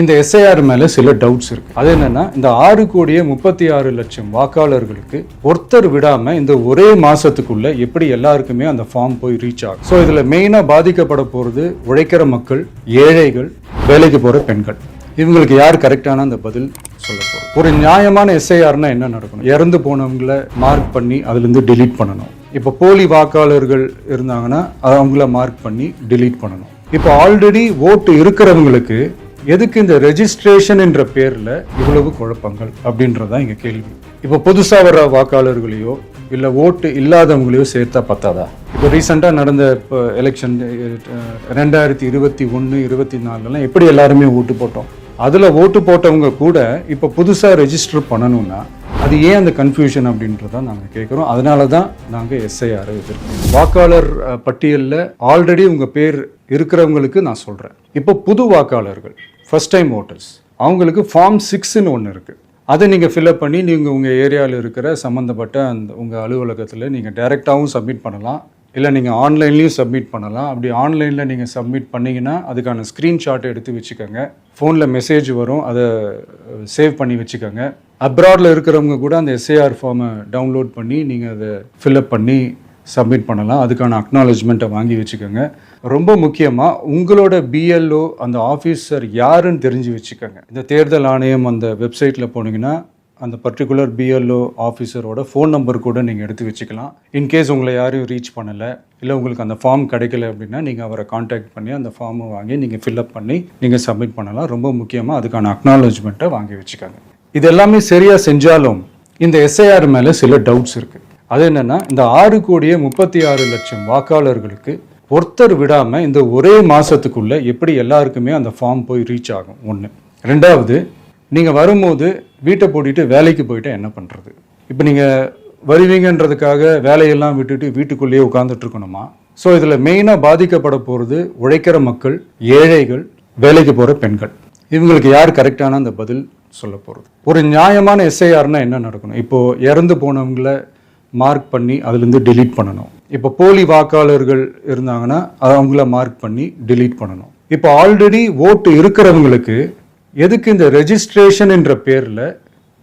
இந்த எஸ்ஐஆர் மேல சில டவுட்ஸ் இருக்கு. அது என்னன்னா, இந்த 6,36,00,000 வாக்காளர்களுக்கு ஒருத்தர் விடாம இந்த ஒரே மாசத்துக்குள்ள எப்படி எல்லாருக்குமே அந்த ஃபார்ம் போய் ரீச் ஆகும். ஸோ இதுல மெயினா பாதிக்கப்பட போறது உழைக்கிற மக்கள், ஏழைகள், வேலைக்கு போற பெண்கள். இவங்களுக்கு யார் கரெக்டான அந்த பதில் சொல்ல போறோம். ஒரு நியாயமான எஸ்ஐஆர்னா என்ன நடக்கணும்? இறந்து போனவங்களை மார்க் பண்ணி அதுல இருந்து டிலீட் பண்ணணும். இப்போ போலி வாக்காளர்கள் இருந்தாங்கன்னா அவங்கள மார்க் பண்ணி டிலீட் பண்ணணும். இப்போ ஆல்ரெடி ஓட்டு இருக்கிறவங்களுக்கு எதுக்கு இந்த ரெஜிஸ்ட்ரேஷன் என்ற பேர்ல இவ்வளவு குழப்பங்கள் அப்படின்றதான் இங்க கேள்வி. இப்போ புதுசா வர்ற வாக்காளர்களையோ இல்ல ஓட்டு இல்லாதவங்களையோ சேர்த்தா பத்தாதா? இப்போ ரீசெண்டா நடந்த இப்போ எலெக்ஷன் 2021, 24 எப்படி எல்லாருமே ஓட்டு போட்டோம். அதுல ஓட்டு போட்டவங்க கூட இப்போ புதுசா ரெஜிஸ்டர் பண்ணணும்னா அது ஏன் அந்த கன்ஃபியூஷன் அப்படின்றத நாங்க கேட்கிறோம். அதனால தான் நாங்க எஸ்ஐஆர் எதிர்க்கிறோம். வாக்காளர் பட்டியலில் ஆல்ரெடி உங்க பேர் இருக்கிறவங்களுக்கு நான் சொல்றேன். இப்போ புது வாக்காளர்கள், ஃபர்ஸ்ட் டைம் ஓட்டர்ஸ், அவங்களுக்கு ஃபார்ம் 6ன்னு ஒன்று இருக்கு. அதை நீங்கள் ஃபில்அப் பண்ணி நீங்கள் உங்கள் ஏரியாவில் இருக்கிற சம்மந்தப்பட்ட அந்த உங்கள் அலுவலகத்தில் நீங்கள் டைரெக்டாகவும் சப்மிட் பண்ணலாம், இல்லை நீங்கள் ஆன்லைன்லேயும் சப்மிட் பண்ணலாம். அப்படி ஆன்லைனில் நீங்கள் சப்மிட் பண்ணிங்கன்னா அதுக்கான ஸ்க்ரீன்ஷாட்டை எடுத்து வச்சுக்கோங்க. ஃபோனில் மெசேஜ் வரும், அதை சேவ் பண்ணி வச்சுக்கோங்க. அப்ராடில் இருக்கிறவங்க கூட அந்த எஸ்ஐஆர் ஃபார்மை டவுன்லோட் பண்ணி நீங்கள் அதை ஃபில்அப் பண்ணி சப்மிட் பண்ணலாம். அதுக்கான அக்னாலஜ்மெண்ட்டை வாங்கி வச்சுக்கோங்க. ரொம்ப முக்கியமாக உங்களோட பிஎல்ஓ அந்த ஆஃபீஸர் யாருன்னு தெரிஞ்சு வச்சுக்கோங்க. இந்த தேர்தல் ஆணையம் அந்த வெப்சைட்டில் போனீங்கன்னா அந்த பர்டிகுலர் பிஎல்ஓ ஆஃபீஸரோட ஃபோன் நம்பர் கூட நீங்கள் எடுத்து வச்சுக்கலாம். இன்கேஸ் உங்களை யாரையும் ரீச் பண்ணலை, இல்லை உங்களுக்கு அந்த ஃபார்ம் கிடைக்கல அப்படின்னா நீங்கள் அவரை காண்டாக்ட் பண்ணி அந்த ஃபார்மை வாங்கி நீங்கள் ஃபில்அப் பண்ணி நீங்கள் சப்மிட் பண்ணலாம். ரொம்ப முக்கியமாக அதுக்கான அக்னாலஜ்மெண்ட்டை வாங்கி வச்சுக்கோங்க. இது எல்லாமே சரியாக செஞ்சாலும் இந்த எஸ்ஐஆர் மேலே சில டவுட்ஸ் இருக்குது. அது என்னென்னா, இந்த 6,36,00,000 வாக்காளர்களுக்கு ஒருத்தர் விடாமல் இந்த ஒரே மாதத்துக்குள்ளே எப்படி எல்லாருக்குமே அந்த ஃபார்ம் போய் ரீச் ஆகும். ஒன்று. ரெண்டாவது, நீங்கள் வரும்போது வீட்டை பூட்டிட்டு வேலைக்கு போயிட்டு என்ன பண்ணுறது? இப்போ நீங்கள் வருவீங்கன்றதுக்காக வேலையெல்லாம் விட்டுட்டு வீட்டுக்குள்ளேயே உட்காந்துட்டு இருக்கணுமா? ஸோ இதில் மெயினாக பாதிக்கப்பட போகிறது உழைக்கிற மக்கள், ஏழைகள், வேலைக்கு போகிற பெண்கள். இவங்களுக்கு யார் கரெக்டான அந்த பதில் சொல்ல போகிறது. ஒரு நியாயமான எஸ்ஐஆர்னா என்ன நடக்கணும்? இப்போது இறந்து போனவங்களை மார்க் பண்ணி அதுலேருந்து டிலீட் பண்ணணும். இப்போ போலி வாக்காளர்கள் இருந்தாங்கன்னா அவங்கள மார்க் பண்ணி டிலீட் பண்ணணும். இப்போ ஆல்ரெடி ஓட்டு இருக்கிறவங்களுக்கு எதுக்கு இந்த ரெஜிஸ்ட்ரேஷன் என்ற பேரில்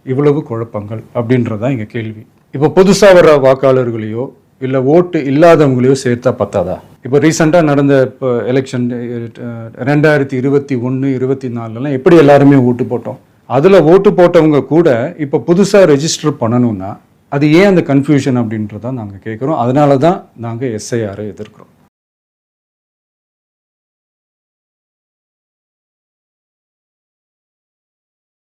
இவ்வளவு குழப்பங்கள் அப்படின்றதான் இங்கே கேள்வி. இப்போ புதுசாக வர்ற வாக்காளர்களையோ இல்லை ஓட்டு இல்லாதவங்களையோ சேர்த்தா பத்தாதா? இப்போ ரீசெண்டாக நடந்த இப்போ எலெக்ஷன் 2021, 24 எப்படி எல்லாருமே ஓட்டு போட்டோம். அதில் ஓட்டு போட்டவங்க கூட இப்போ புதுசாக ரெஜிஸ்டர் பண்ணணும்னா அது ஏன் அந்த கன்ஃபியூஷன் அப்படின்றத நாங்கள் கேட்குறோம். அதனால தான் நாங்கள் எஸ்ஐஆரை எதிர்க்கிறோம்.